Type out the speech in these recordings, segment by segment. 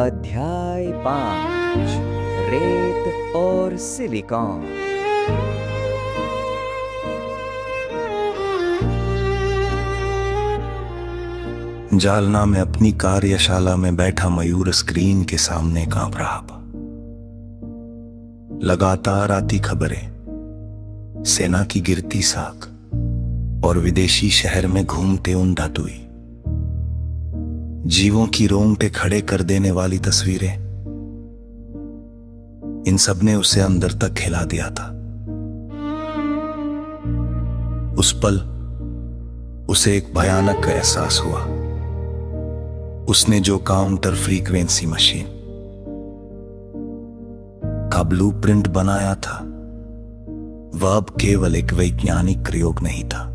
अध्याय 5 रेत और सिलिकॉन। जालना में अपनी कार्यशाला में बैठा मयूर स्क्रीन के सामने कांप रहा था। लगातार आती खबरें, सेना की गिरती साख और विदेशी शहर में घूमते उन धातुई जीवों की रोंगटे खड़े कर देने वाली तस्वीरें, इन सब ने उसे अंदर तक हिला दिया था। उस पल उसे एक भयानक एहसास हुआ। उसने जो काउंटर फ्रीक्वेंसी मशीन का ब्लूप्रिंट बनाया था, वह अब केवल एक वैज्ञानिक प्रयोग नहीं था।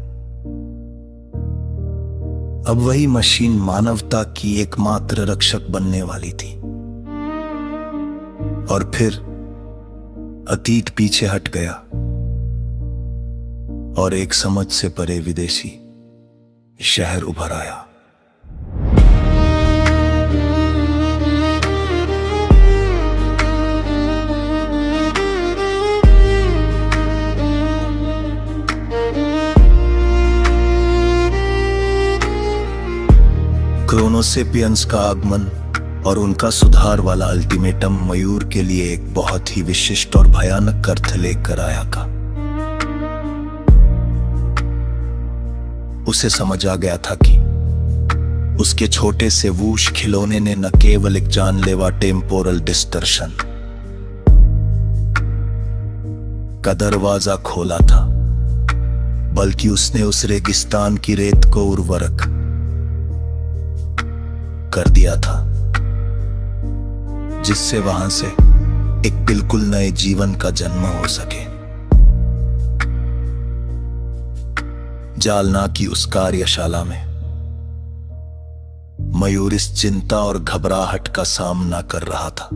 अब वही मशीन मानवता की एकमात्र रक्षक बनने वाली थी। और फिर अतीत पीछे हट गया और एक समझ से परे विदेशी शहर उभर आया। क्रोनोसेपियंस का आगमन और उनका सुधार वाला अल्टीमेटम मयूर के लिए एक बहुत ही विशिष्ट और भयानक अर्थ लेकर आया था। उसे समझ आ गया था कि उसके छोटे से वूश खिलौने ने न केवल एक जानलेवा टेम्पोरल डिस्टर्शन का दरवाजा खोला था, बल्कि उसने उस रेगिस्तान की रेत को उर्वरक कर दिया था, जिससे वहां से एक बिल्कुल नए जीवन का जन्म हो सके। जालना की उस कार्यशाला में मयूर इस चिंता और घबराहट का सामना कर रहा था।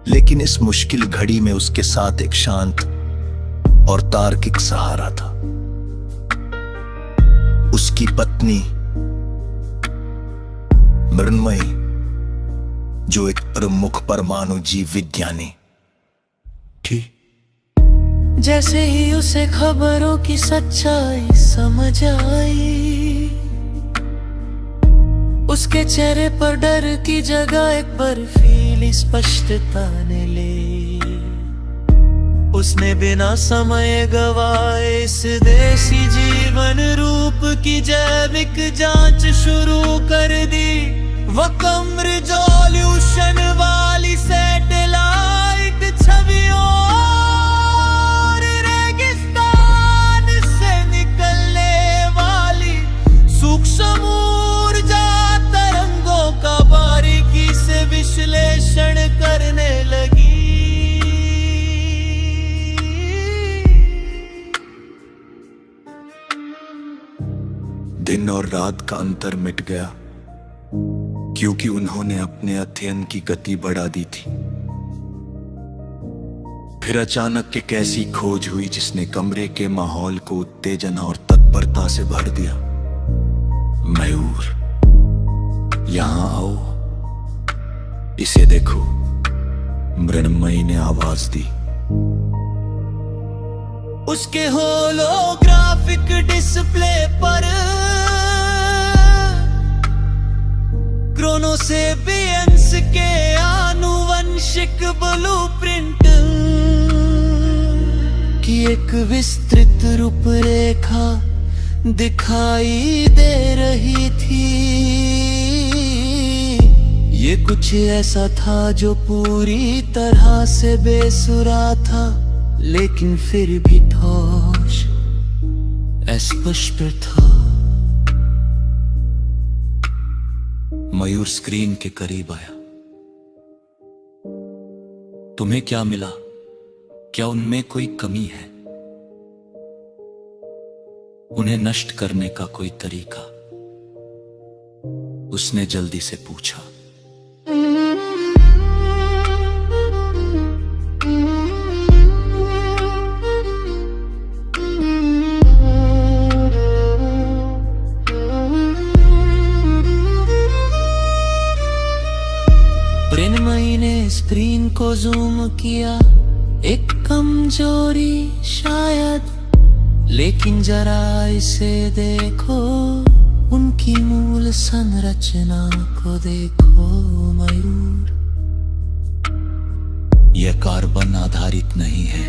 लेकिन इस मुश्किल घड़ी में उसके साथ एक शांत और तार्किक सहारा था। उसकी पत्नी मृण्मयी, जो एक प्रमुख परमाणु जीव विज्ञानी थी। जैसे ही उसे खबरों की सच्चाई समझ आई, उसके चेहरे पर डर की जगह एक बर्फीली स्पष्टता ने ली। उसने बिना समय गवाए इस देसी जीवन रूप की जैविक जांच शुरू कर दी। वह कम रिजोल्यूशन वाली सैटेलाइट छवियों और रेगिस्तान से निकलने वाली सूक्ष्म ऊर्जा तरंगों का बारीकी से विश्लेषण करने लगी। दिन और रात का अंतर मिट गया, क्योंकि उन्होंने अपने अध्ययन की गति बढ़ा दी थी। फिर अचानक एक ऐसी खोज हुई जिसने कमरे के माहौल को उत्तेजना और तत्परता से भर दिया। मयूर, यहां आओ, इसे देखो, मृण्मयी ने आवाज दी। उसके होलोग्राफिक डिस्प्ले पर क्रोनोसेपियंस के आनुवंशिक ब्लूप्रिंट की एक विस्तृत रूपरेखा दिखाई दे रही थी। ये कुछ ऐसा था जो पूरी तरह से बेसुरा था, लेकिन फिर भी ठोस स्पष्ट था। मयूर स्क्रीन के करीब आया। तुम्हें क्या मिला? क्या उनमें कोई कमी है? उन्हें नष्ट करने का कोई तरीका? उसने जल्दी से पूछा। जूम किया, एक कमजोरी शायद, लेकिन जरा इसे देखो, उनकी मूल संरचना को देखो मयूर। यह कार्बन आधारित नहीं है,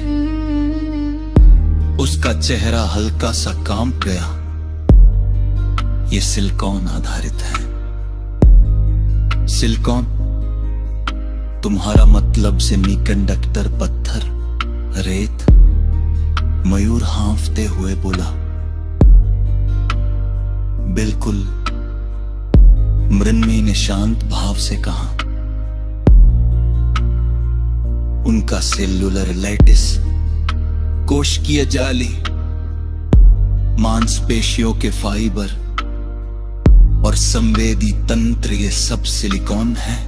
उसका चेहरा हल्का सा कांप गया। ये सिलिकॉन आधारित है। सिलिकॉन, तुम्हारा मतलब सेमीकंडक्टर पत्थर, रेत? मयूर हांफते हुए बोला, बिल्कुल। मृण्मयी ने शांत भाव से कहा, उनका सेल्यूलर लैटिस, कोशिकीय जाली, मांसपेशियों के फाइबर और संवेदी तंत्र, ये सब सिलिकॉन है।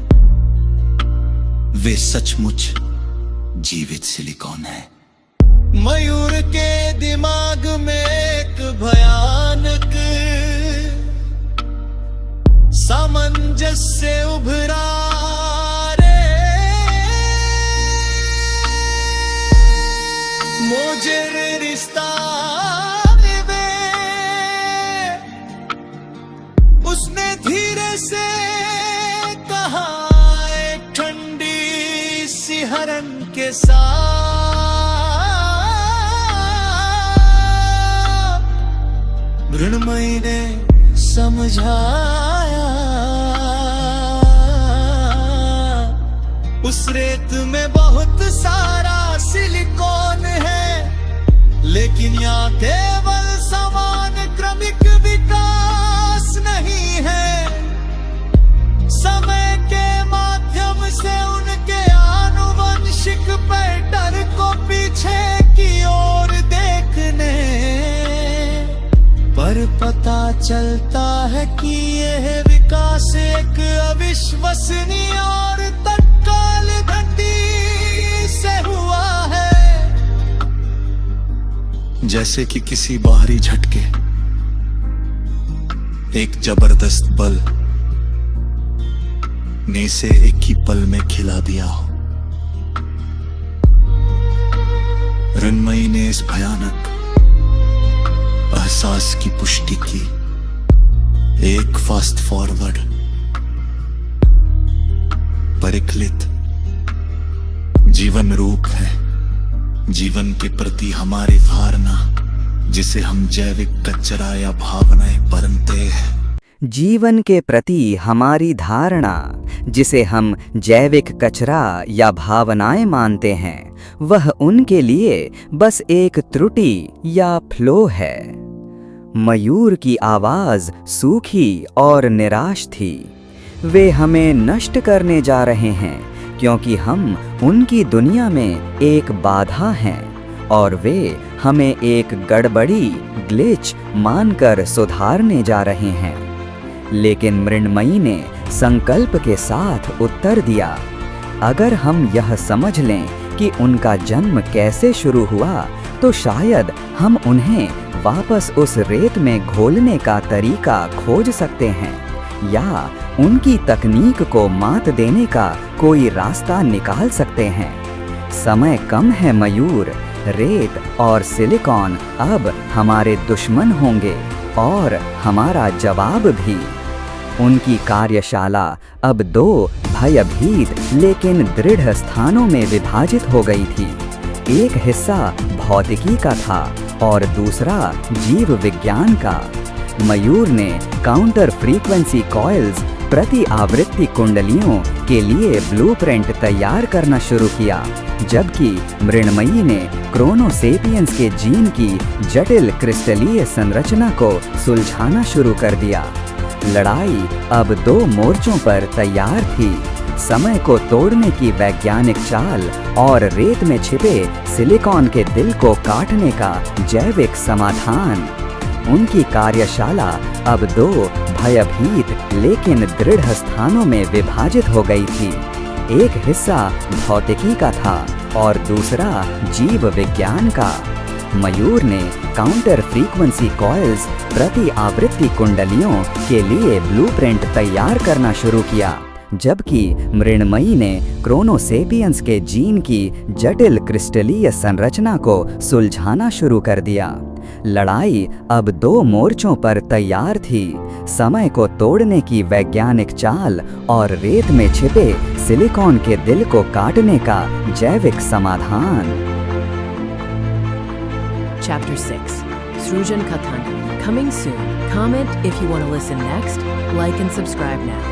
वे सचमुच जीवित सिलिकॉन है। मयूर के दिमाग में एक भयानक सामंजस्य उभरा। मुझे रिश्ता उसने धीरे से कहा, एक ठंडी सी हरन के साथ। मृण्मयी ने समझाया, उस रेत में बहुत सारा सिलिकॉन है, लेकिन यहाँ केवल समान क्रमिक विकास नहीं है। समय के माध्यम से उनके आनुवंशिक पैटर्न को पीछे की ओर देखने पर पता चलता है कि यह विकास एक अविश्वसनीय और तत्काल गति से हुआ है। जैसे कि किसी बाहरी झटके, एक जबरदस्त बल ने इसे एक ही पल में खिला दिया हो। मृण्मयी ने इस भयानक एहसास की पुष्टि की। एक फास्ट फॉरवर्ड परिकलित जीवन रूप है, जीवन के प्रति हमारी धारणा, जिसे हम जैविक कचरा या भावनाएं मानते हैं। जीवन के प्रति हमारी धारणा, जिसे हम जैविक कचरा या भावनाएं मानते हैं, वह उनके लिए बस एक त्रुटि या फ्लो है। मयूर की आवाज सूखी और निराश थी। वे हमें नष्ट करने जा रहे हैं, क्योंकि हम उनकी दुनिया में एक बाधा हैं और वे हमें एक गड़बड़ी, ग्लिच मानकर सुधारने जा रहे हैं। लेकिन मृण्मयी ने संकल्प के साथ उत्तर दिया, अगर हम यह समझ लें कि उनका जन्म कैसे शुरू हुआ, तो शायद हम उन्हें वापस उस रेत में घोलने का तरीका खोज सकते हैं, या उनकी तकनीक को मात देने का कोई रास्ता निकाल सकते हैं। समय कम है मयूर, रेत और सिलिकॉन अब हमारे दुश्मन होंगे और हमारा जवाब भी। उनकी कार्यशाला अब 2 भयभीत लेकिन दृढ़ स्थानों में विभाजित हो गई थी। एक हिस्सा भौतिकी का था और दूसरा जीव विज्ञान का। मयूर ने काउंटर फ्रीक्वेंसी कॉइल्स, प्रति आवृत्ति कुंडलियों के लिए ब्लूप्रिंट तैयार करना शुरू किया, जबकि मृण्मयी ने क्रोनोसेपियंस के जीन की जटिल क्रिस्टलीय संरचना को सुलझाना शुरू कर दिया। लड़ाई अब 2 मोर्चों पर तैयार थी, समय को तोड़ने की वैज्ञानिक चाल और रेत में छिपे सिलिकॉन के दिल को काटने का जैविक समाधान। उनकी कार्यशाला अब 2 भयभीत लेकिन दृढ़ स्थानों में विभाजित हो गई थी। एक हिस्सा भौतिकी का था और दूसरा जीव विज्ञान का। मयूर ने काउंटर फ्रीक्वेंसी कॉइल्स, प्रति आवृत्ति कुंडलियों के लिए ब्लूप्रिंट तैयार करना शुरू किया, जबकि मृण्मयी ने क्रोनोसेपियंस के जीन की जटिल क्रिस्टलीय संरचना को सुलझाना शुरू कर दिया। लड़ाई अब 2 मोर्चों पर तैयार थी, समय को तोड़ने की वैज्ञानिक चाल और रेत में छिपे सिलिकॉन के दिल को काटने का जैविक समाधान। Chapter 6, Srujan Kathan, coming soon. Comment if you want to listen next, like and subscribe now.